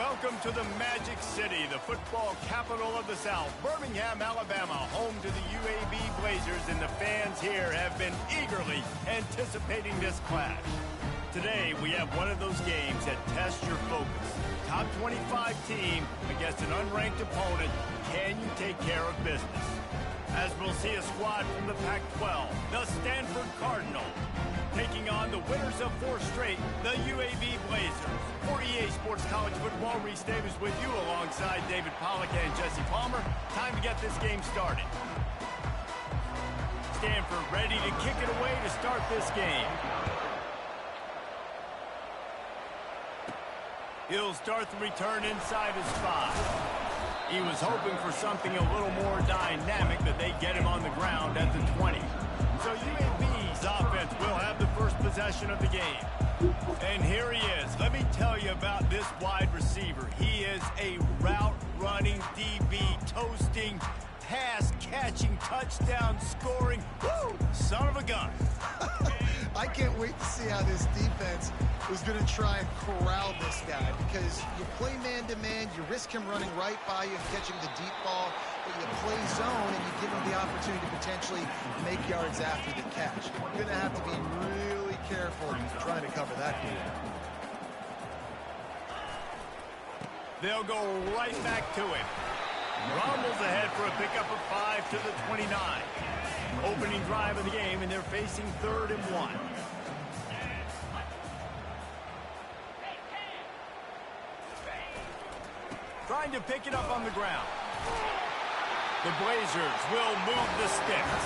Welcome to the Magic City, the football capital of the South, Birmingham, Alabama, home to the UAB Blazers, and the fans here have been eagerly anticipating this clash. Today, we have one of those games that tests your focus. Top 25 team against an unranked opponent. Can you take care of business? As we'll see a squad from the Pac-12, the Stanford Cardinals, taking on the winners of 4 straight, the UAB Blazers. For EA Sports College Football, Reese Davis with you alongside David Pollack and Jesse Palmer. Time to get this game started. Stanford ready to kick it away to start this game. He'll start the return inside his 5. He was hoping for something a little more dynamic, but they get him on the ground at the 20. So UAB's offense will have the first possession of the game. And here he is. Let me tell you about this wide receiver. He is a route-running DB, toasting, pass-catching, touchdown-scoring, son of a gun. I can't wait to see how this defense is going to try and corral this guy, because you play man-to-man, you risk him running right by you and catching the deep ball, but you play zone and you give him the opportunity to potentially make yards after the catch. You're going to have to be really careful trying to cover that dude. They'll go right back to him. Rumbles ahead for a pickup of 5 to the 29. Opening drive of the game, and they're facing 3rd and 1. Trying to pick it up on the ground. The Blazers will move the sticks.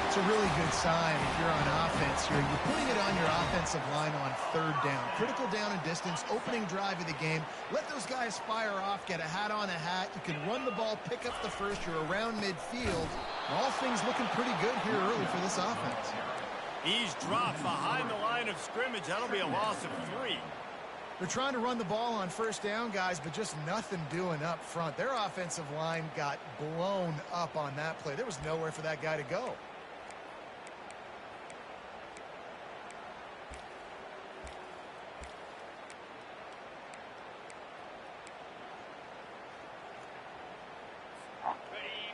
It's a really good sign if you're on offense here. You're putting it on your offensive line on 3rd down. Critical down and distance, opening drive of the game. Let those guys fire off, get a hat on a hat. You can run the ball, pick up the first. You're around midfield. All things looking pretty good here early for this offense. He's dropped behind the line of scrimmage. That'll be a loss of 3. They're trying to run the ball on 1st down, guys, but just nothing doing up front. Their offensive line got blown up on that play. There was nowhere for that guy to go.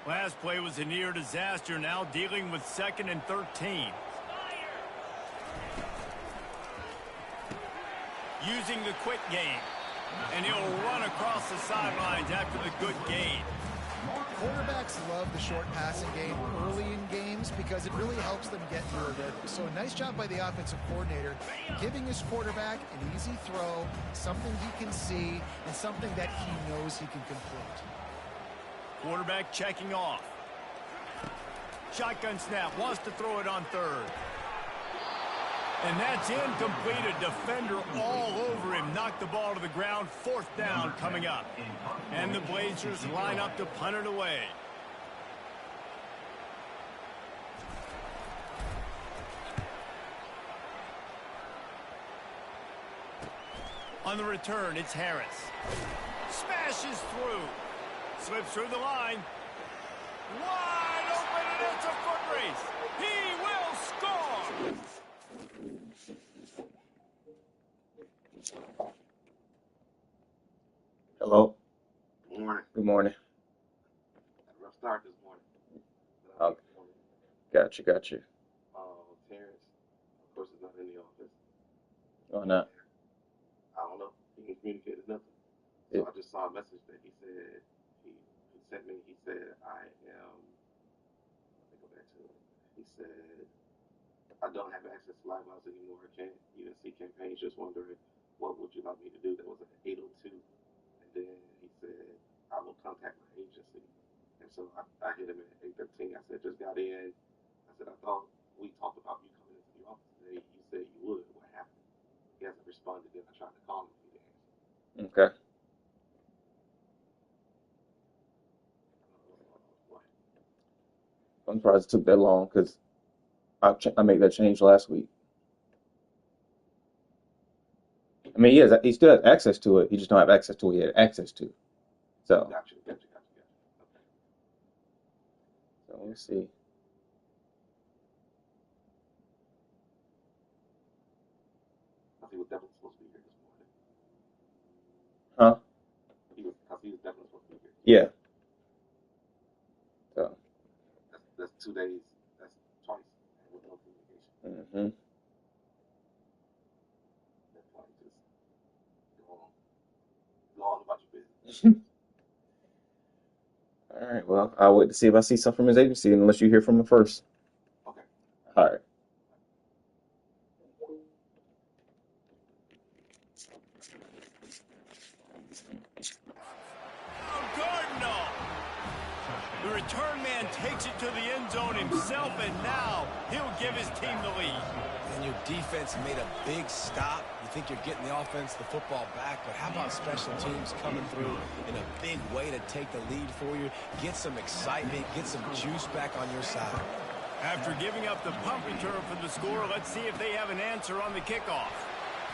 Last play was a near disaster, now dealing with 2nd and 13. Using the quick game. And he'll run across the sidelines after the good gain. Quarterbacks love the short passing game early in games because it really helps them get through a rhythm. So a nice job by the offensive coordinator, giving his quarterback an easy throw, something he can see, and something that he knows he can complete. Quarterback checking off. Shotgun snap, wants to throw it on 3rd. And that's incomplete. A defender all over him. Knocked the ball to the ground. 4th down coming up. And the Blazers line up to punt it away. On the return, it's Harris. Smashes through. Slips through the line. Wide open, and it's a foot race. He will score. Hello. Good morning. Good morning. Rough start this morning. Oh, got you. Terrence, of course, is not in the office. Oh, no. I don't know. He can communicate nothing. Yeah. So I just saw a message that he said, he sent me. He said, let me go back to it. He said, I don't have access to live house anymore. I can't even see campaigns. Just wondering, what would you like me to do? That was at 8:02. And then he said, I will contact my agency. And so I hit him at 8:13. I said, just got in. I said, I thought we talked about you coming into the office today. You said you would. What happened? He hasn't responded yet. I tried to call him. He didn't answer. Okay. I'm surprised it took that long because I made that change last week. I mean, he still has access to it. He just don't have access to what he had access to. So. Gotcha. Okay. So let's see. I think we're definitely supposed to be here this morning. Huh? he was definitely supposed to be here. Yeah. So. That's 2 days. That's twice with no communication. Mm-hmm. That's why just go on about your business. All right. Well, I'll wait to see if I see something from his agency, unless you hear from him first. Okay. All right. Cardinal. The return man takes it to the end zone himself, and now he'll give his team the lead. And your defense made a big stop. You think you're getting the offense, the football back, but how about special teams coming through in a big way to take the lead for you, get some excitement, get some juice back on your side. After giving up the punt return for the score, let's see if they have an answer on the kickoff.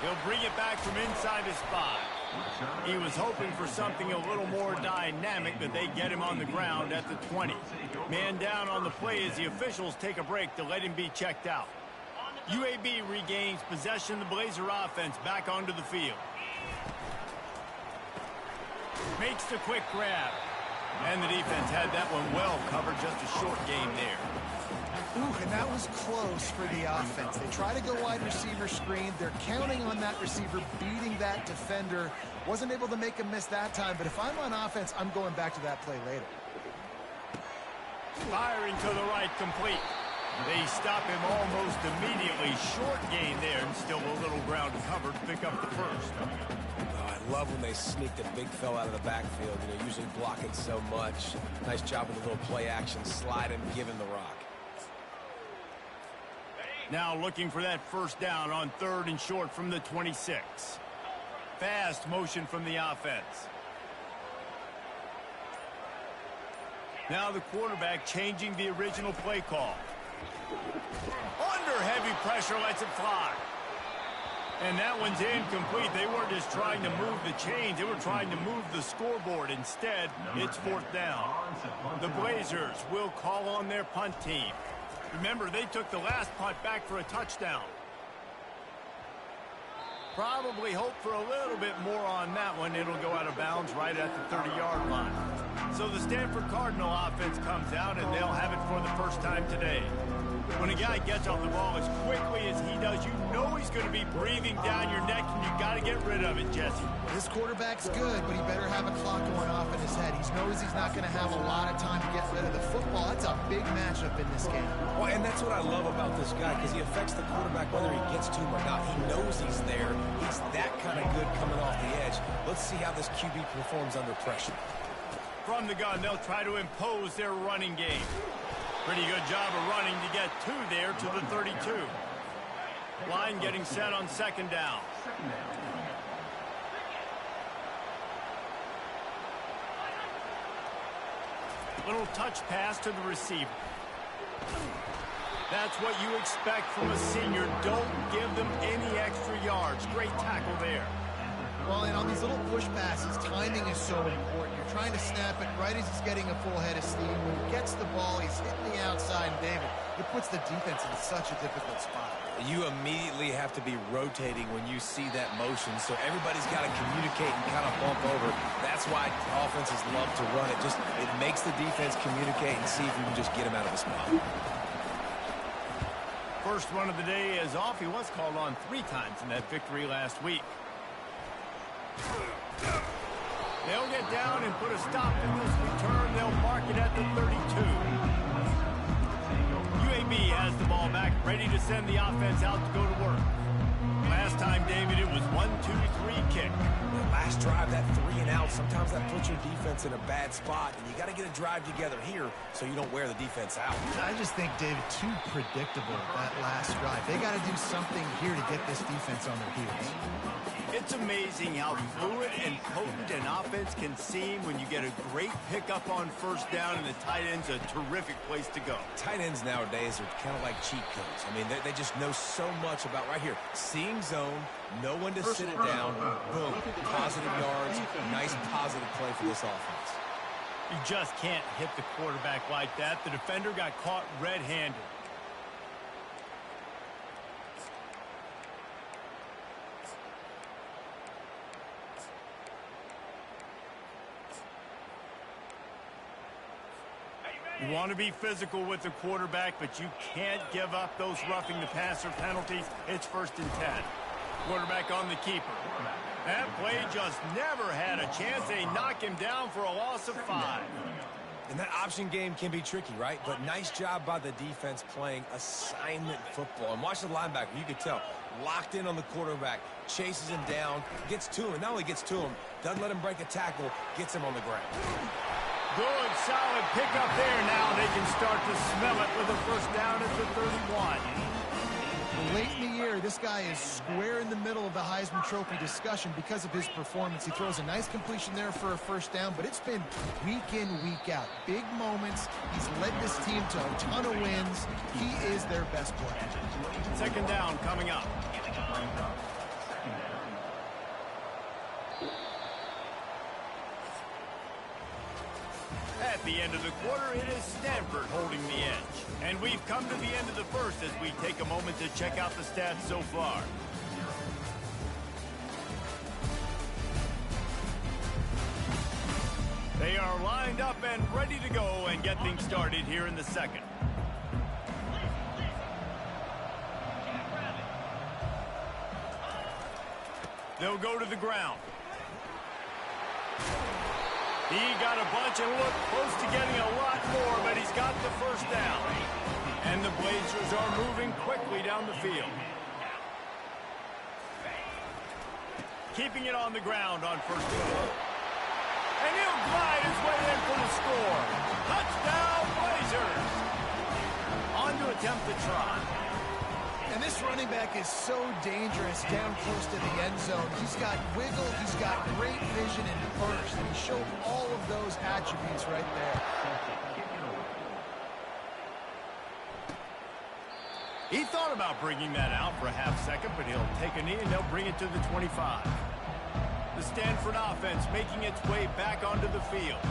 He'll bring it back from inside his 5. He was hoping for something a little more dynamic, but they get him on the ground at the 20. Man down on the play as the officials take a break to let him be checked out. UAB regains possession of the Blazer offense back onto the field. Makes the quick grab. And the defense had that one well covered, just a short game there. Ooh, and that was close for the offense. They try to go wide receiver screen. They're counting on that receiver beating that defender. Wasn't able to make a miss that time, but if I'm on offense, I'm going back to that play later. Firing to the right, complete. They stop him almost immediately. Short gain there, and still a little ground covered. Pick up the first. Oh, I love when they sneak the big fella out of the backfield. You know, usually blocking so much. Nice job with a little play action, slide him, give him the rock. Now looking for that first down on 3rd and short from the 26. Fast motion from the offense. Now the quarterback changing the original play call. Under heavy pressure, lets it fly. And that one's incomplete. They weren't just trying to move the chains. They were trying to move the scoreboard. Instead, it's 4th down. The Blazers will call on their punt team. Remember, they took the last punt back for a touchdown. Probably hope for a little bit more on that one. It'll go out of bounds right at the 30-yard line. So the Stanford Cardinal offense comes out, and they'll have it for the first time today. When a guy gets off the ball as quickly as he does, you know he's going to be breathing down your neck, and you got to get rid of it, Jesse. This quarterback's good, but he better have a clock going off in his head. He knows he's not going to have a lot of time to get rid of the football. That's a big matchup in this game. Well, and that's what I love about this guy, because he affects the quarterback whether he gets to him or not. He knows he's there. He's that kind of good coming off the edge. Let's see how this QB performs under pressure. From the gun, they'll try to impose their running game. Pretty good job of running to get 2 there to the 32. Line getting set on 2nd down. Little touch pass to the receiver. That's what you expect from a senior. Don't give them any extra yards. Great tackle there. Well, and on these little push passes, timing is so important. You're trying to snap it right as he's getting a full head of steam. When he gets the ball, he's hitting the outside, and David, it puts the defense in such a difficult spot. You immediately have to be rotating when you see that motion, so everybody's got to communicate and kind of bump over. That's why offenses love to run it. It makes the defense communicate and see if you can just get him out of the spot. First run of the day is off. He was called on 3 times in that victory last week. They'll get down and put a stop to this return. They'll mark it at the 32. UAB has the ball back, ready to send the offense out to go to work. Last time, David, it was 1-2-3 kick. The last drive, that 3 and out, sometimes that puts your defense in a bad spot, and you got to get a drive together here so you don't wear the defense out. I just think, David, too predictable that last drive. They got to do something here to get this defense on their heels. It's amazing how fluid and potent an offense can seem when you get a great pickup on first down, and the tight end's a terrific place to go. Tight ends nowadays are kind of like cheat codes. I mean, they just know so much about right here. Seeing zone, know when to sit it down, boom, positive yards, nice positive play for this offense. You just can't hit the quarterback like that. The defender got caught red-handed. You want to be physical with the quarterback, but you can't give up those roughing the passer penalties. It's 1st and 10. Quarterback on the keeper. That play just never had a chance. They knock him down for a loss of 5. And that option game can be tricky, right? But nice job by the defense playing assignment football. And watch the linebacker. You could tell. Locked in on the quarterback. Chases him down. Gets to him. Not only gets to him, doesn't let him break a tackle. Gets him on the ground. Good, solid pickup there. Now they can start to smell it with a 1st down at the 31. Late in the year, this guy is square in the middle of the Heisman Trophy discussion because of his performance. He throws a nice completion there for a 1st down, but it's been week in, week out. Big moments. He's led this team to a ton of wins. He is their best player. 2nd down coming up. At the end of the quarter, it is Stanford holding the edge. And we've come to the end of the 1st as we take a moment to check out the stats so far. They are lined up and ready to go and get things started here in the 2nd. They'll go to the ground. He got a bunch and looked close to getting a lot more, but he's got the 1st down. And the Blazers are moving quickly down the field. Keeping it on the ground on 1st and 4. And he'll glide his way in for the score. Touchdown, Blazers! On to attempt the try. And this running back is so dangerous down close to the end zone. He's got wiggle, he's got great vision and burst, and he showed all of those attributes right there. He thought about bringing that out for a half-second, but he'll take a knee and they'll bring it to the 25. The Stanford offense making its way back onto the field.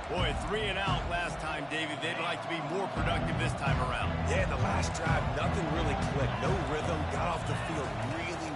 Boy, 3 and out last time, David. They'd like to be more productive this time around. Yeah, the last drive, nothing really clicked. No rhythm. Got off the field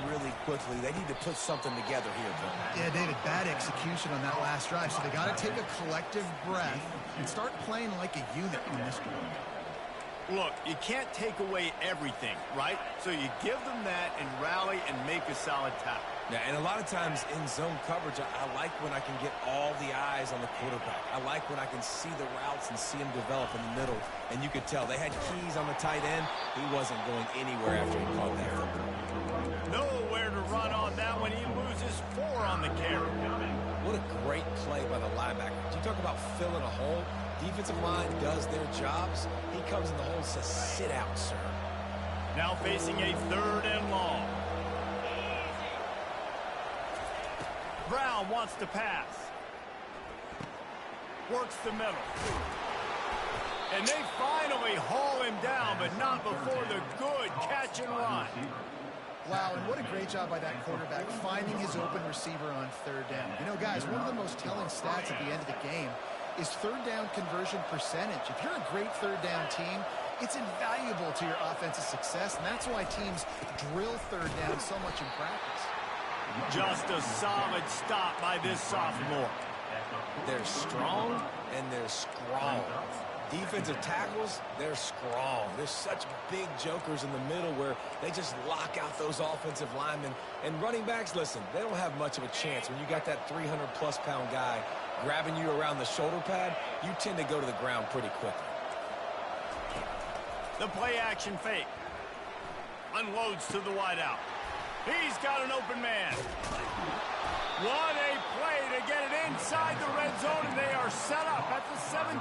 really quickly. They need to put something together here, Bill. Yeah, David, bad execution on that last drive. So they got to take a collective breath and start playing like a unit on this one. Look, you can't take away everything, right? So you give them that and rally and make a solid tackle. Yeah, and a lot of times in zone coverage, I like when I can get all the eyes on the quarterback. I like when I can see the routes and see him develop in the middle. And you could tell they had keys on the tight end. He wasn't going anywhere after he caught that football. Nowhere to run on that one. He loses 4 on the carry. What a great play by the linebacker. You talk about filling a hole. Defensive line does their jobs. He comes in the hole and says, sit out, sir. Now facing a 3rd and long. Brown wants to pass. Works the middle. And they finally haul him down, but not before the good catch and run. Wow, and what a great job by that quarterback finding his open receiver on 3rd down. You know, guys, one of the most telling stats at the end of the game is 3rd down conversion percentage. If you're a great 3rd down team, it's invaluable to your offensive success, and that's why teams drill 3rd down so much in practice. Just a solid stop by this sophomore. They're strong and they're strong. Defensive tackles, they're strong. There's such big jokers in the middle where they just lock out those offensive linemen. And running backs, listen, they don't have much of a chance. When you got that 300-plus pound guy grabbing you around the shoulder pad, you tend to go to the ground pretty quickly. The play action fake. Unloads to the wideout. He's got an open man. What a play to get it inside the red zone, and they are set up at the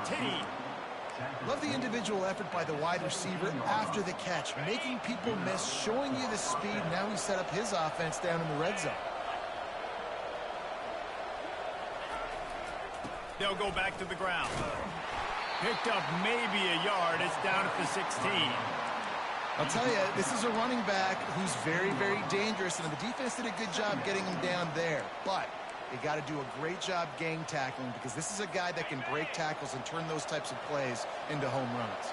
17. Love the individual effort by the wide receiver after the catch, making people miss, showing you the speed. Now he set up his offense down in the red zone. They'll go back to the ground. Picked up maybe a yard. It's down at the 16. I'll tell you, this is a running back who's very, very dangerous, and the defense did a good job getting him down there. But they got to do a great job gang tackling, because this is a guy that can break tackles and turn those types of plays into home runs.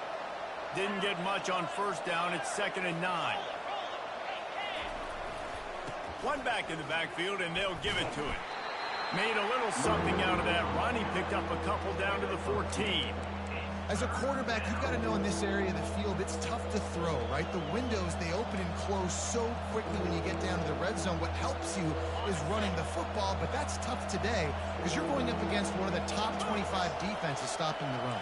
Didn't get much on 1st down. It's 2nd and 9. One back in the backfield, and they'll give it to him. Made a little something out of that run. He picked up a couple down to the 14. As a quarterback, you've got to know in this area of the field, it's tough to throw, right? The windows, they open and close so quickly when you get down to the red zone. What helps you is running the football, but that's tough today because you're going up against one of the top 25 defenses stopping the run.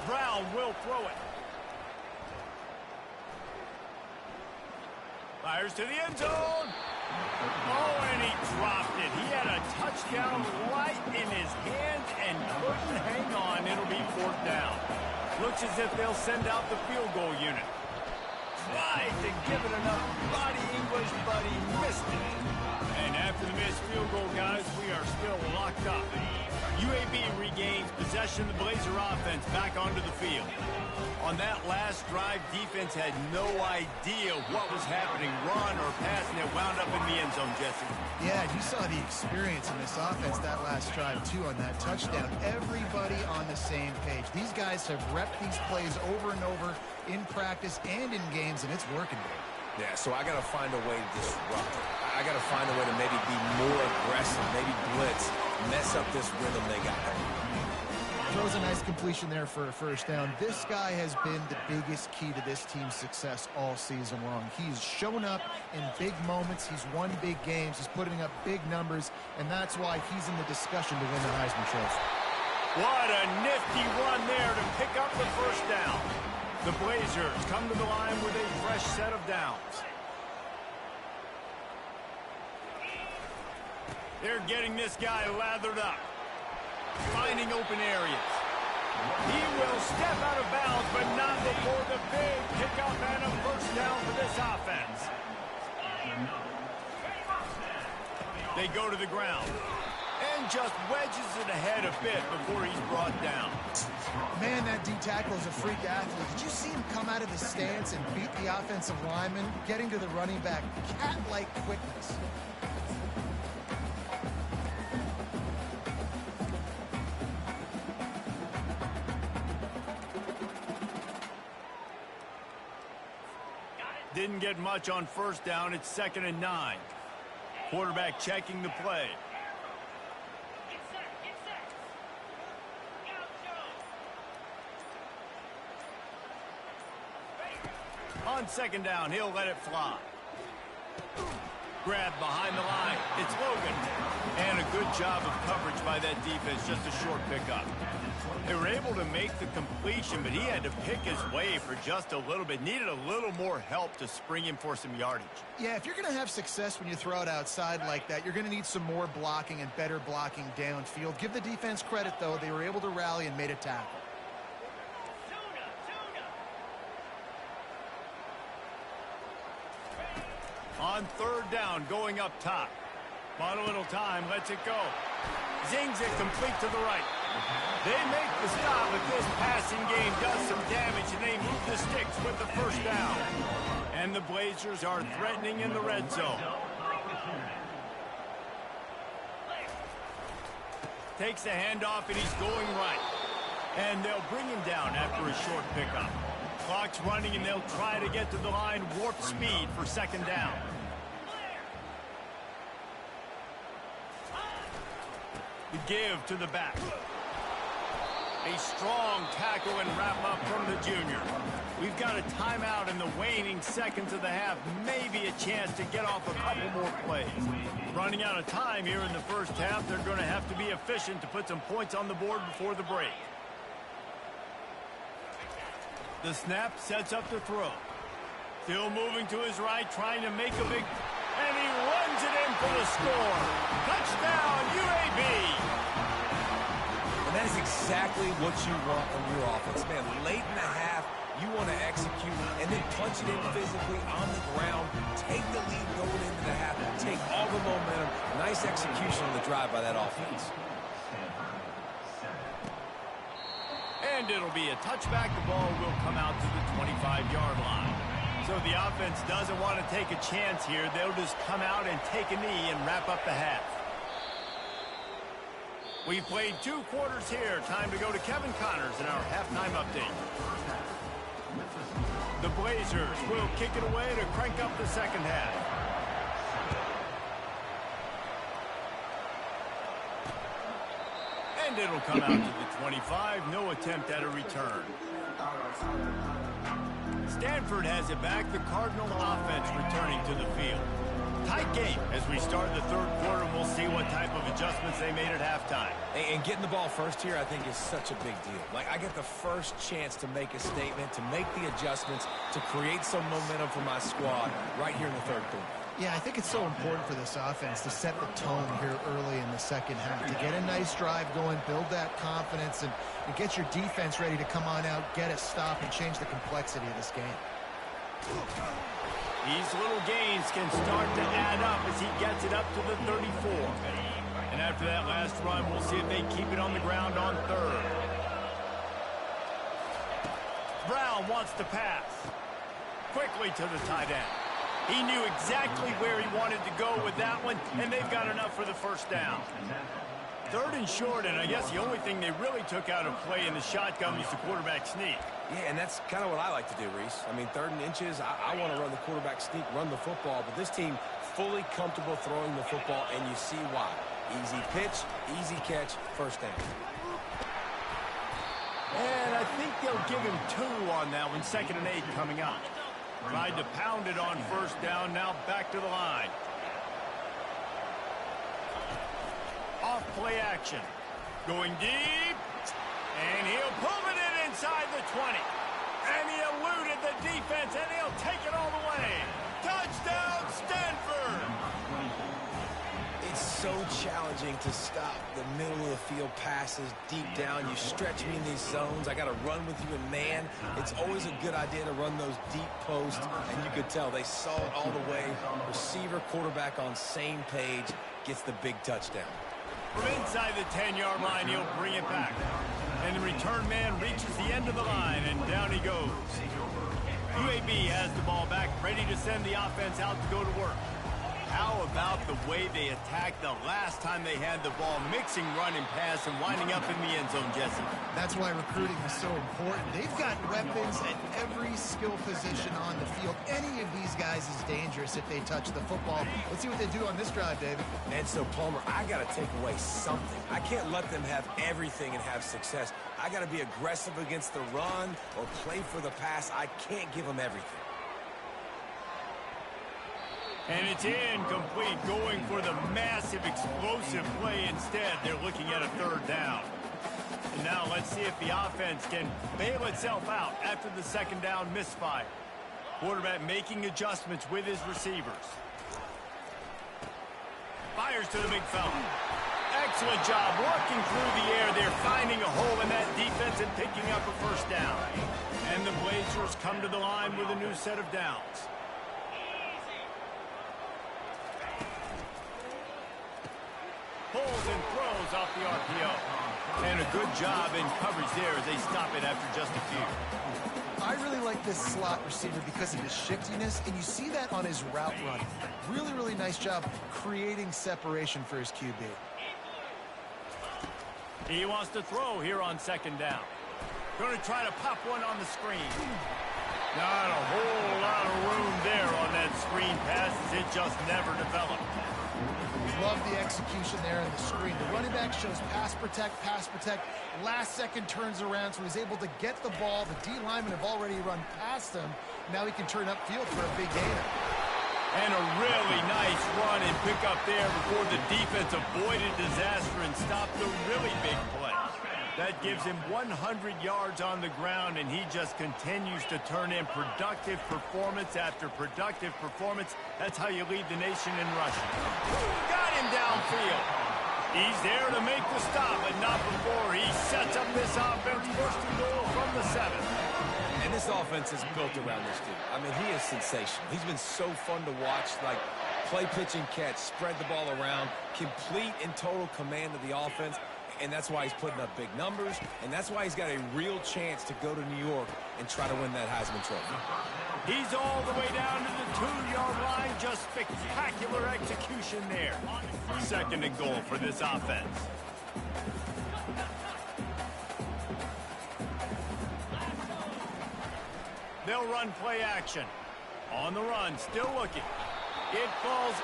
Brown will throw it. Fires to the end zone. Oh, and he dropped it. He had a touchdown right in his hands and couldn't hang on. It'll be 4th down. Looks as if they'll send out the field goal unit. Tried to give it enough body English, but he missed it. And after the missed field goal, guys, we are still locked up. UAB regains possession of the Blazer offense back onto the field. On that last drive, defense had no idea what was happening, run or pass, and it wound up in the end zone, Jesse. Yeah, you saw the experience in this offense that last drive, too, on that touchdown. Everybody on the same page. These guys have repped these plays over and over in practice and in games, and it's working. Yeah, so I got to find a way to disrupt it. I got to find a way to maybe be more aggressive, maybe blitz, mess up this rhythm they got. Throws a nice completion there for a first down. This guy has been the biggest key to this team's success all season long. He's shown up in big moments. He's won big games. He's putting up big numbers, and that's why he's in the discussion to win the Heisman Trophy. What a nifty run there to pick up the first down. The Blazers come to the line with a fresh set of downs. They're getting this guy lathered up. Finding open areas. He will step out of bounds, but not before the big pickup and a first down for this offense. They go to the ground and just wedges it ahead a bit before he's brought down. Man, that D tackle is a freak athlete. Did you see him come out of the stance and beat the offensive lineman, getting to the running back? Cat-like quickness. Didn't get much on first down. It's 2nd and 9. Quarterback checking the play. On 2nd down, he'll let it fly. Grabbed behind the line. It's Logan. And a good job of coverage by that defense. Just a short pickup. They were able to make the completion, but he had to pick his way for just a little bit. Needed a little more help to spring him for some yardage. Yeah, if you're going to have success when you throw it outside like that, you're going to need some more blocking and better blocking downfield. Give the defense credit, though. They were able to rally and made a tackle. On 3rd down, going up top. Bought a little time, lets it go. Zings it complete to the right. They make the stop, but this passing game does some damage, and they move the sticks with the first down. And the Blazers are threatening in the red zone. Takes the handoff, and he's going right. And they'll bring him down after a short pickup. Clock's running, and they'll try to get to the line warp speed for 2nd down. The give to the back. A strong tackle and wrap up from the junior. We've got a timeout in the waning seconds of the half. Maybe a chance to get off a couple more plays. Running out of time here in the first half. They're going to have to be efficient to put some points on the board before the break. The snap sets up the throw. Still moving to his right, trying to make a big... And he runs it in for the score. Touchdown, UAB! And that is exactly what you want from your offense. Man, late in the half, you want to execute and then punch it in physically on the ground. Take the lead going into the half. Take all the momentum. Nice execution on the drive by that offense. And it'll be a touchback. The ball will come out to the 25-yard line. So the offense doesn't want to take a chance here. They'll just come out and take a knee and wrap up the half. We've played 2 quarters here. Time to go to Kevin Connors in our halftime update. The Blazers will kick it away to crank up the second half. And And it'll come out to the 25. No attempt at a return. Stanford has it back. The Cardinal offense returning to the field. Tight game as we start the third quarter, and we'll see what type of adjustments they made at halftime. And getting the ball first here, I think, is such a big deal. Like, I get the first chance to make a statement, to make the adjustments, to create some momentum for my squad right here in the third quarter. Yeah, I think it's so important for this offense to set the tone here early in the second half, to get a nice drive going, build that confidence, and get your defense ready to come on out, get a stop, and change the complexity of this game. These little gains can start to add up as he gets it up to the 34. And after that last run, we'll see if they keep it on the ground on third. Brown wants to pass. Quickly to the tight end. He knew exactly where he wanted to go with that one, and they've got enough for the first down. Third and short, and I guess the only thing they really took out of play in the shotgun was the quarterback sneak. Yeah, and that's kind of what I like to do, Reese. I mean, 3rd and inches, I want to run the quarterback sneak, run the football, but this team fully comfortable throwing the football, and you see why. Easy pitch, easy catch, first down. And I think they'll give him 2 on that one, 2nd and 8 coming up. Tried to pound it on first down, now back to the line. Off play action. Going deep. And he'll pull it in inside the 20. And he eluded the defense, and he'll take it all the way. Touchdown, Stanford! It's so challenging to stop the middle of the field passes deep down. You stretch me in these zones. I got to run with you in man. It's always a good idea to run those deep posts, and you could tell they saw it all the way. Receiver, quarterback on same page, gets the big touchdown. From inside the 10-yard line, he'll bring it back. And the return man reaches the end of the line, and down he goes. UAB has the ball back, ready to send the offense out to go to work. How about the way they attacked the last time they had the ball, mixing run and pass and winding up in the end zone, Jesse? That's why recruiting is so important. They've got weapons at every skill position on the field. Any of these guys is dangerous if they touch the football. Let's see what they do on this drive, David. And so, Palmer, I got to take away something. I can't let them have everything and have success. I got to be aggressive against the run or play for the pass. I can't give them everything. And it's incomplete, going for the massive, explosive play instead. They're looking at a 3rd down. And now let's see if the offense can bail itself out after the 2nd down misfire. Quarterback making adjustments with his receivers. Fires to the big fella. Excellent job working through the air. They're finding a hole in that defense and picking up a first down. And the Blazers come to the line with a new set of downs. Pulls and throws off the RPO. And a good job in coverage there as they stop it after just a few. I really like this slot receiver because of his shiftiness, and you see that on his route run. Really, really nice job creating separation for his QB. He wants to throw here on 2nd down. Going to try to pop one on the screen. Not a whole lot of room there on that screen pass as it just never developed. Love the execution there in the screen. The running back shows pass protect. Last second turns around, so he's able to get the ball. The D linemen have already run past him. Now he can turn upfield for a big gainer. And a really nice run and pick up there before the defense avoided disaster and stopped a really big play. That gives him 100 yards on the ground, and he just continues to turn in productive performance after productive performance. That's how you lead the nation in rushing. Got him downfield. He's there to make the stop, but not before he sets up this offense. 1st and goal from the 7. And this offense is built around this dude. I mean, he is sensational. He's been so fun to watch, like play, pitch, and catch, spread the ball around, complete and total command of the offense. And that's why he's putting up big numbers, and that's why he's got a real chance to go to New York and try to win that Heisman Trophy. He's all the way down to the 2-yard line. Just spectacular execution there. 2nd and goal for this offense. They'll run play action. On the run, still looking. It falls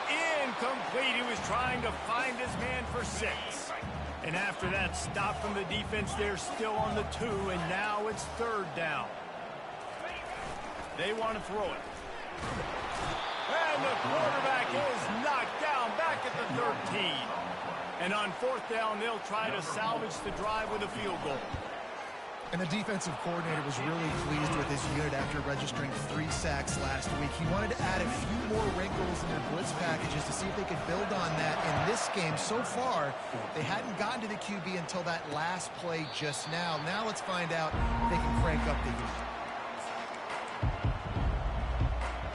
incomplete. He was trying to find his man for 6. And after that stop from the defense, they're still on the 2, and now it's 3rd down. They want to throw it. And the quarterback is knocked down back at the 13. And on 4th down, they'll try to salvage the drive with a field goal. And the defensive coordinator was really pleased with his unit after registering 3 sacks last week. He wanted to add a few more wrinkles in their blitz packages to see if they could build on that in this game. So far, they hadn't gotten to the QB until that last play just now. Now let's find out if they can crank up the unit.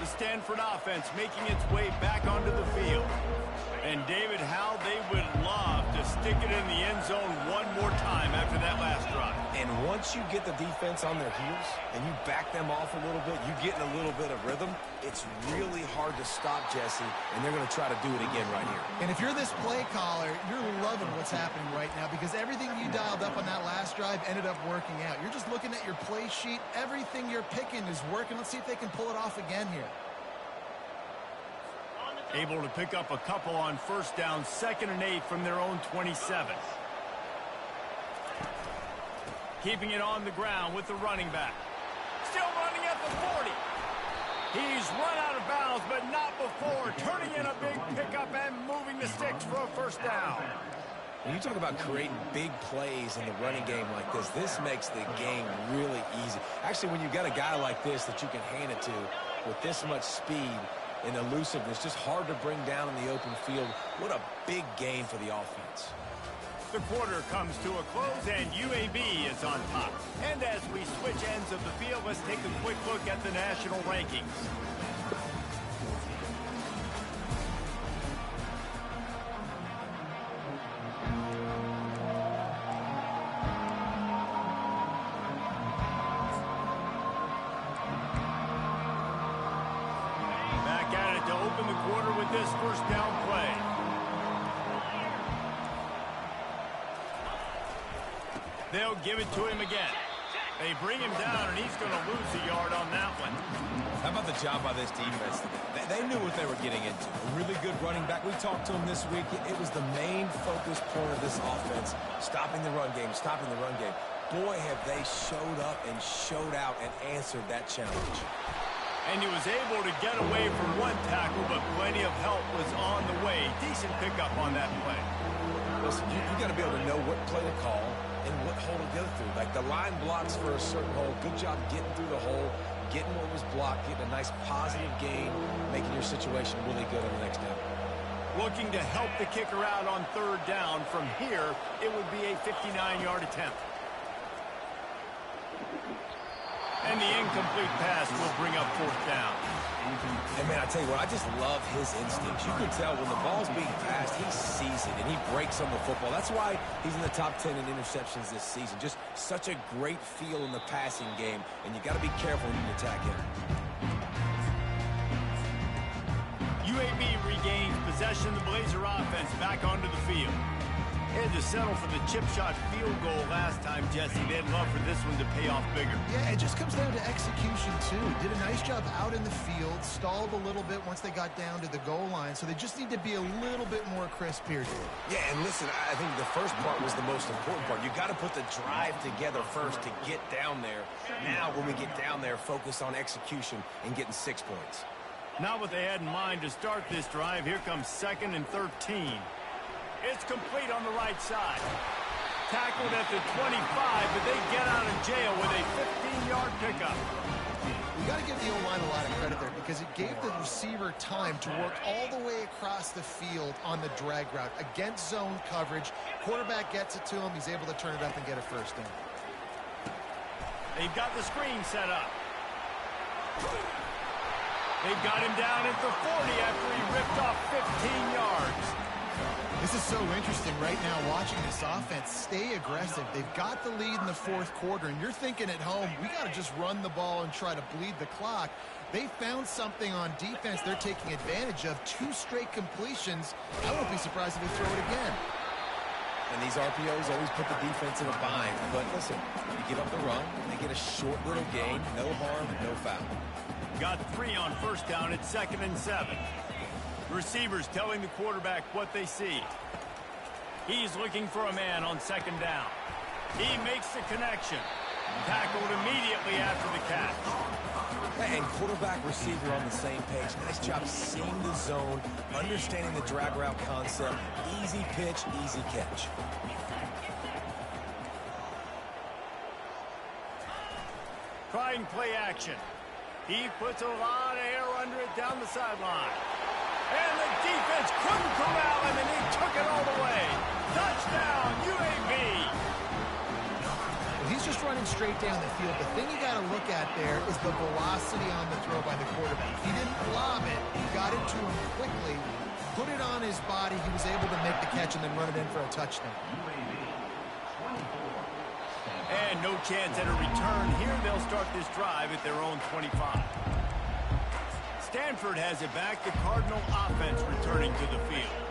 The Stanford offense making its way back onto the field. And David, how they would love to stick it in the end zone one more time after that last drive. And once you get the defense on their heels and you back them off a little bit, you get in a little bit of rhythm, it's really hard to stop, Jesse, and they're going to try to do it again right here. And if you're this play caller, you're loving what's happening right now because everything you dialed up on that last drive ended up working out. You're just looking at your play sheet. Everything you're picking is working. Let's see if they can pull it off again here. Able to pick up a couple on 1st down, 2nd and 8 from their own 27. Keeping it on the ground with the running back. Still running at the 40. He's run out of bounds, but not before turning in a big pickup and moving the sticks for a 1st down. When you talk about creating big plays in the running game like this makes the game really easy. Actually, when you've got a guy like this that you can hand it to with this much speed and elusiveness, just hard to bring down in the open field. What a big gain for the offense. The quarter comes to a close, and UAB is on top. And as we switch ends of the field, let's take a quick look at the national rankings. This 1st down play. They'll give it to him again. They bring him down, and he's going to lose a yard on that one. How about the job by this defense? They knew what they were getting into. A really good running back. We talked to him this week. It was the main focus point of this offense, stopping the run game, stopping the run game. Boy, have they showed up and showed out and answered that challenge. And he was able to get away from one tackle, but plenty of help was on the way. Decent pickup on that play. Listen, you got to be able to know what play to call and what hole to go through. Like the line blocks for a certain hole. Good job getting through the hole, getting what was blocked, getting a nice positive gain, making your situation really good on the next down. Looking to help the kicker out on 3rd down. From here, it would be a 59-yard attempt. And the incomplete pass will bring up 4th down. And, man, I tell you what, I just love his instincts. You can tell when the ball's being passed, he sees it, and he breaks on the football. That's why he's in the top 10 in interceptions this season. Just such a great feel in the passing game, and you got to be careful when you attack him. UAB regains possession of the Blazer offense back onto the field. Had to settle for the chip shot field goal last time, Jesse. They'd love for this one to pay off bigger. Yeah, it just comes down to execution, too. Did a nice job out in the field, stalled a little bit once they got down to the goal line, so they just need to be a little bit more crisp here. Yeah, and listen, I think the first part was the most important part. You got to put the drive together first to get down there. Now, when we get down there, focus on execution and getting 6 points. Not what they had in mind to start this drive. Here comes 2nd and 13. It's complete on the right side. Tackled at the 25, but they get out of jail with a 15-yard pickup. We got to give the O-line a lot of credit there because it gave the receiver time to work all the way across the field on the drag route against zone coverage. Quarterback gets it to him. He's able to turn it up and get a 1st down. They've got the screen set up. They've got him down at the 40 after he ripped off 15 yards. This is so interesting right now watching this offense stay aggressive. They've got the lead in the 4th quarter, and you're thinking at home, we got to just run the ball and try to bleed the clock. They found something on defense they're taking advantage of. 2 straight completions. I won't be surprised if they throw it again. And these RPOs always put the defense in a bind. But listen, you give up the run, they get a short little gain, no harm, no foul. Got 3 on 1st down at 2nd and 7. Receivers telling the quarterback what they see. He's looking for a man on second down. He makes the connection. Tackled immediately after the catch. And quarterback, receiver on the same page. Nice job seeing the zone, understanding the drag route concept. Easy pitch, easy catch. Trying play action. He puts a lot of air under it down the sideline. And the defense couldn't corral him, and he took it all the way. Touchdown, UAB. He's just running straight down the field. The thing you got to look at there is the velocity on the throw by the quarterback. He didn't lob it. He got it to him quickly, put it on his body. He was able to make the catch and then run it in for a touchdown. And no chance at a return here. They'll start this drive at their own 25. Stanford has it back. The Cardinal offense returning to the field.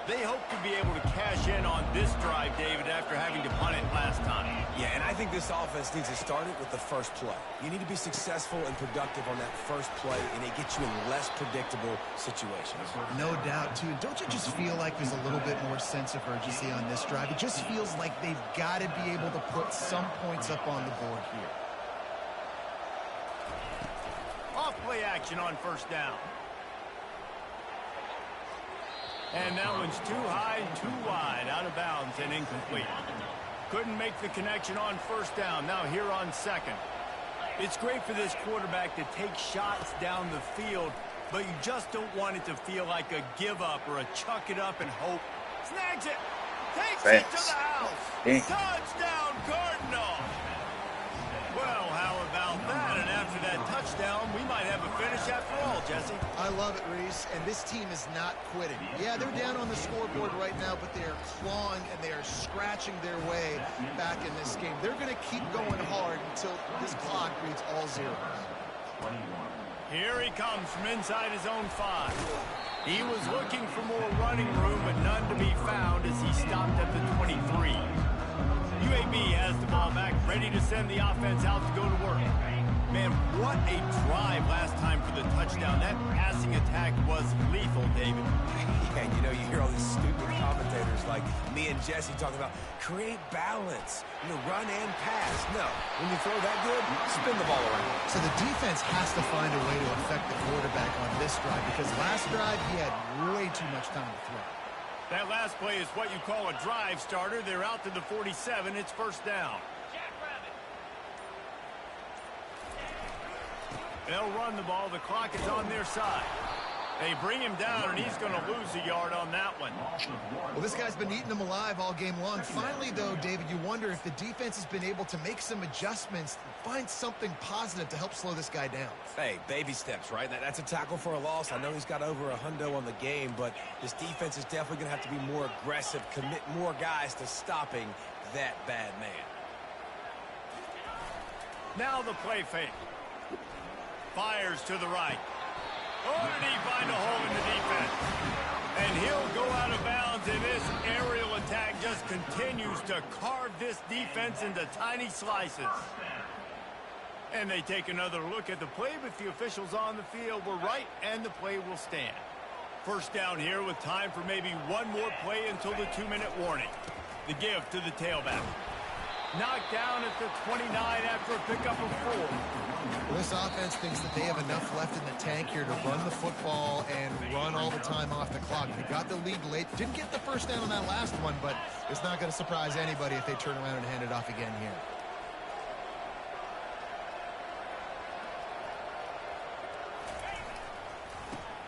They hope to be able to cash in on this drive, David, after having to punt it last time. Yeah, and I think this offense needs to start it with the first play. You need to be successful and productive on that first play, and it gets you in less predictable situations. No doubt, too. Don't you just feel like there's a little bit more sense of urgency on this drive? It just feels like they've got to be able to put some points up on the board here. Off play action on first down. And that one's too high, too wide, out of bounds and incomplete. Couldn't make the connection on first down. Now here on second. It's great for this quarterback to take shots down the field, but you just don't want it to feel like a give up or a chuck it up and hope. Snags it. Takes it to the house. Touchdown, Cardinal. Well, how about that? And after that touchdown, we might have a finish after all, Jesse. I love it, Reese, and this team is not quitting. Yeah, they're down on the scoreboard right now, but they are clawing and they are scratching their way back in this game. They're going to keep going hard until this clock reads all zeros. Here he comes from inside his own 5. He was looking for more running room, but none to be found as he stopped at the 23. UAB has the ball back, ready to send the offense out to go to work. Man, what a drive last time for the touchdown. That passing attack was lethal, David. Yeah, and you know, you hear all these stupid commentators like me and Jesse talking about create balance, run and pass. No, when you throw that good, spin the ball around. So the defense has to find a way to affect the quarterback on this drive because last drive he had way too much time to throw. That last play is what you call a drive starter. They're out to the 47. It's first down. They'll run the ball. The clock is on their side. They bring him down, and he's going to lose a yard on that one. Well, this guy's been eating them alive all game long. Finally, though, David, you wonder if the defense has been able to make some adjustments, find something positive to help slow this guy down. Hey, baby steps, right? That's a tackle for a loss. I know he's got over a hundo on the game, but this defense is definitely going to have to be more aggressive, commit more guys to stopping that bad man. Now the play fake. Fires to the right. Oh, did he find a hole in the defense? And he'll go out of bounds, and this aerial attack just continues to carve this defense into tiny slices. And they take another look at the play, but the officials on the field were right, and the play will stand. First down here with time for maybe one more play until the 2-minute warning. The give to the tailback. Knocked down at the 29 after a pickup of 4. Well, this offense thinks that they have enough left in the tank here to run the football and run all the time off the clock. They got the lead late. Didn't get the first down on that last one, but it's not going to surprise anybody if they turn around and hand it off again here.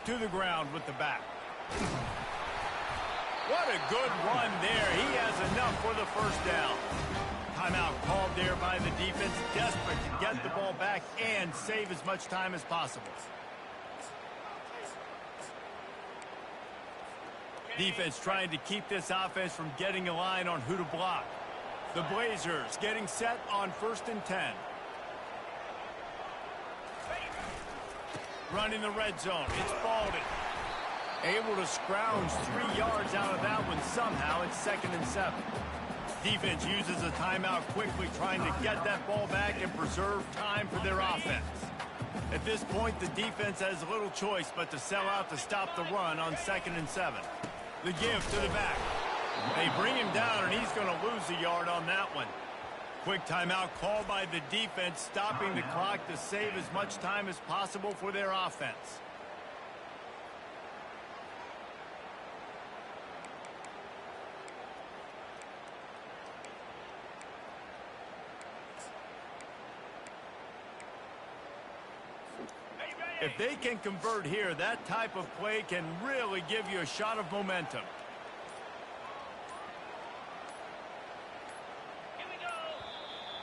To the ground with the back. What a good run there. He has enough for the first down. Timeout called there by the defense, desperate to get the ball back and save as much time as possible. Defense trying to keep this offense from getting a line on who to block. The Blazers getting set on 1st and 10. Running the red zone. It's Baldwin. Able to scrounge 3 yards out of that one somehow. It's 2nd and 7. Defense uses a timeout quickly, trying to get that ball back and preserve time for their offense. At this point, the defense has little choice but to sell out to stop the run on 2nd and 7. The give to the back. They bring him down, and he's going to lose a yard on that one. Quick timeout called by the defense, stopping the clock to save as much time as possible for their offense. If they can convert here, that type of play can really give you a shot of momentum.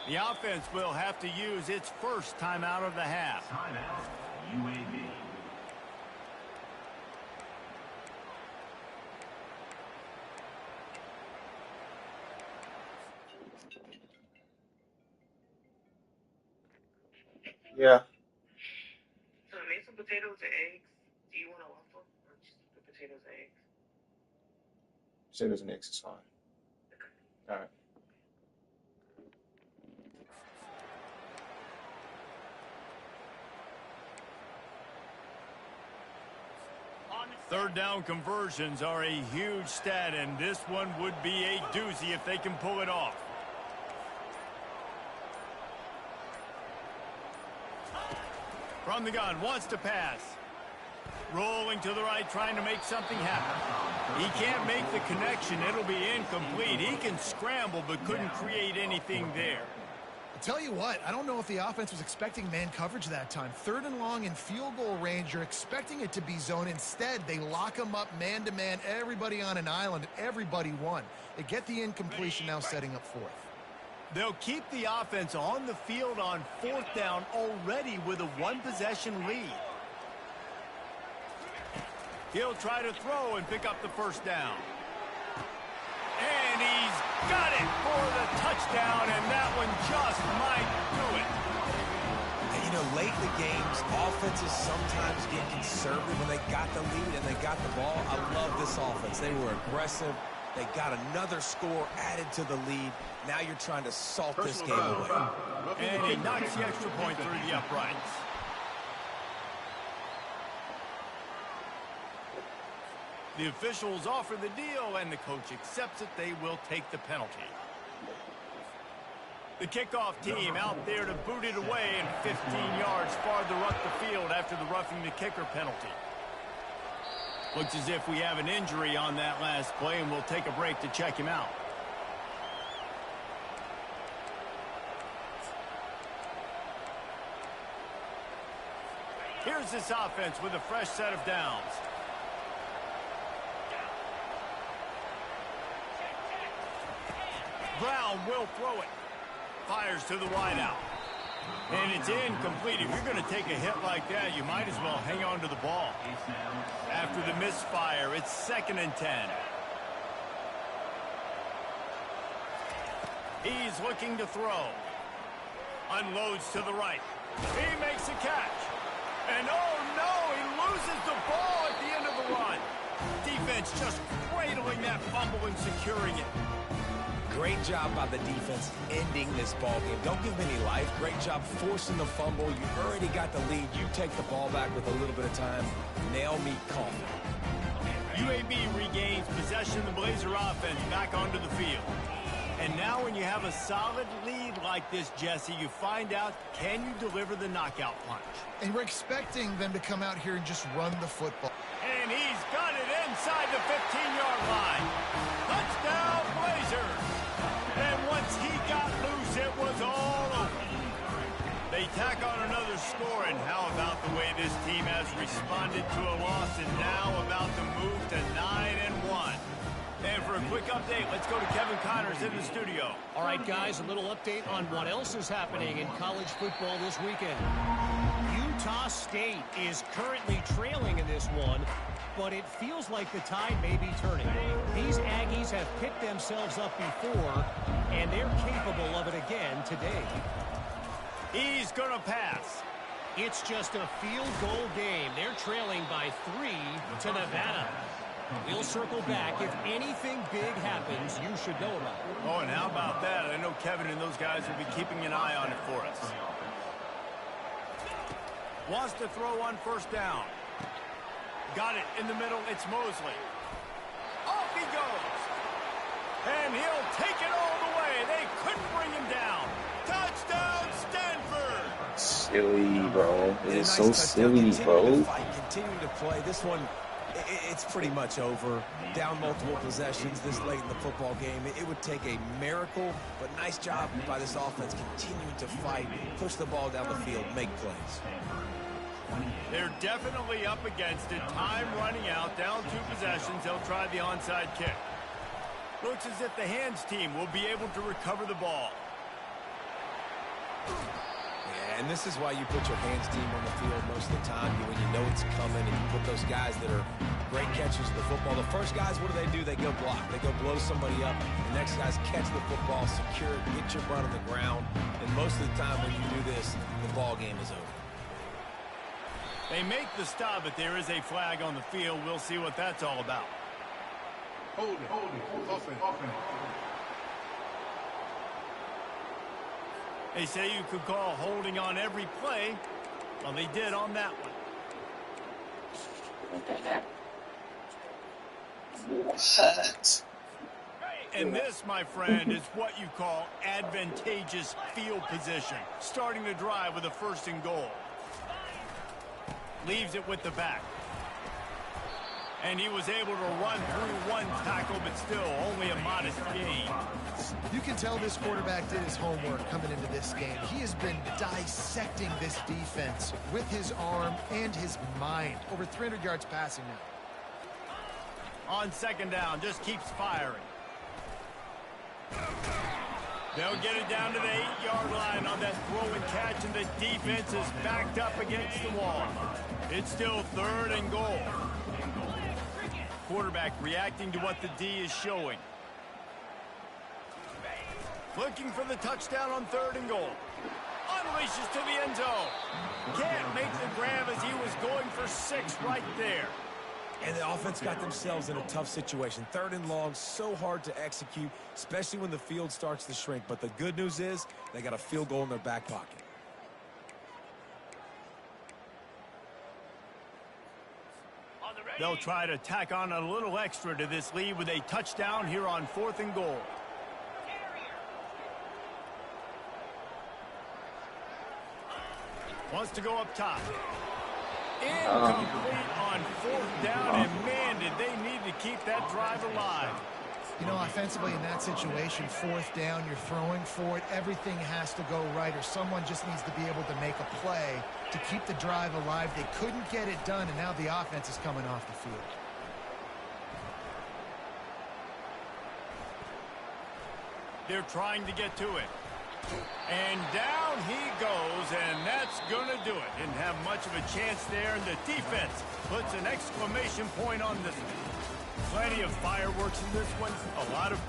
The offense will have to use its first timeout of the half. Timeout, UAB. Yeah. So I made some potatoes and eggs. Do you want a waffle or just the potatoes and eggs? Potatoes and eggs is fine. All right. Third down conversions are a huge stat, and this one would be a doozy if they can pull it off. From the gun, wants to pass. Rolling to the right, trying to make something happen. He can't make the connection. It'll be incomplete. He can scramble, but couldn't create anything there. Tell you what, I don't know if the offense was expecting man coverage that time. 3rd and long in field goal range, you're expecting it to be zone. Instead, they lock them up man-to-man, everybody on an island, everybody won. They get the incompletion, now setting up 4th. They'll keep the offense on the field on 4th down already with a one-possession lead. He'll try to throw and pick up the first down. And he's got it for the touchdown, and that one just might do it. And, you know, late in the games, offenses sometimes get conservative when they got the lead and they got the ball. I love this offense. They were aggressive. They got another score added to the lead. Now you're trying to salt this game away. And he knocks the extra point through the uprights. The officials offer the deal, and the coach accepts it. They will take the penalty. The kickoff team out there to boot it away, and 15 yards farther up the field after the roughing the kicker penalty. Looks as if we have an injury on that last play, and we'll take a break to check him out. Here's this offense with a fresh set of downs. Brown will throw it. Fires to the wideout. And it's incomplete. If you're going to take a hit like that, you might as well hang on to the ball. After the misfire, it's 2nd and 10. He's looking to throw. Unloads to the right. He makes a catch. And oh no, he loses the ball at the end of the run. Defense just cradling that fumble and securing it. Great job by the defense ending this ball game. Don't give any life. Great job forcing the fumble. You already got the lead. You take the ball back with a little bit of time. Nail meet coffee. UAB regains possession of the Blazer offense back onto the field. And now when you have a solid lead like this, Jesse, you find out, can you deliver the knockout punch? And we're expecting them to come out here and just run the football. And he's got it inside the 15-yard line. Touchdown, Blazers! And once he got loose, it was all over. They tack on another score, and how about the way this team has responded to a loss and now about to move to 9-1. And for a quick update, let's go to Kevin Connors in the studio. All right, guys, a little update on what else is happening in college football this weekend. Utah State is currently trailing in this one, but it feels like the tide may be turning. These Aggies have picked themselves up before, and they're capable of it again today. He's going to pass. It's just a field goal game. They're trailing by 3 to Nevada. We'll circle back. If anything big happens, you should know about it. Oh, and how about that? I know Kevin and those guys will be keeping an eye on it for us. Wants to throw on 1st down. Got it in the middle. It's Mosley. Off he goes. And he'll take it all the way. They couldn't bring him down. Touchdown, Stanford! Silly, bro. It is Nice so touchdown. silly, Continue bro. to fight, continue to play. This one, it's pretty much over. Down multiple possessions this late in the football game. It would take a miracle, but nice job by this offense continuing to fight, push the ball down the field, make plays. They're definitely up against it. Time running out, down 2 possessions. They'll try the onside kick. Looks as if the hands team will be able to recover the ball. Yeah, and this is why you put your hands team on the field most of the time when you know it's coming, and you put those guys that are great catchers of the football. The first guys, what do? They go block. They go blow somebody up. The next guys catch the football, secure it, get your butt on the ground. And most of the time when you do this, the ball game is over. They make the stop, but there is a flag on the field. We'll see what that's all about. Hold it. Offense. They say you could call holding on every play. Well, they did on that one. And this, my friend, is what you call advantageous field position. Starting the drive with a 1st and goal. Leaves it with the back. And he was able to run through 1 tackle, but still only a modest gain. You can tell this quarterback did his homework coming into this game. He has been dissecting this defense with his arm and his mind. Over 300 yards passing now. On 2nd down, just keeps firing. They'll get it down to the 8-yard line on that throw and catch, and the defense is backed up against the wall. It's still 3rd and goal. Quarterback reacting to what the D is showing. Looking for the touchdown on 3rd and goal. Unleashes to the end zone. Can't make the grab as he was going for 6 right there. And the offense got themselves in a tough situation. 3rd and long, so hard to execute, especially when the field starts to shrink. But the good news is they got a field goal in their back pocket. They'll try to tack on a little extra to this lead with a touchdown here on 4th and goal. Wants to go up top. Incomplete on 4th down, and man, did they need to keep that drive alive. You know, offensively in that situation, 4th down, you're throwing for it. Everything has to go right, or someone just needs to be able to make a play to keep the drive alive. They couldn't get it done, and now the offense is coming off the field. They're trying to get to it. And down he goes, and that's going to do it. Didn't have much of a chance there, and the defense puts an exclamation point on this one. Plenty of fireworks in this one. A lot of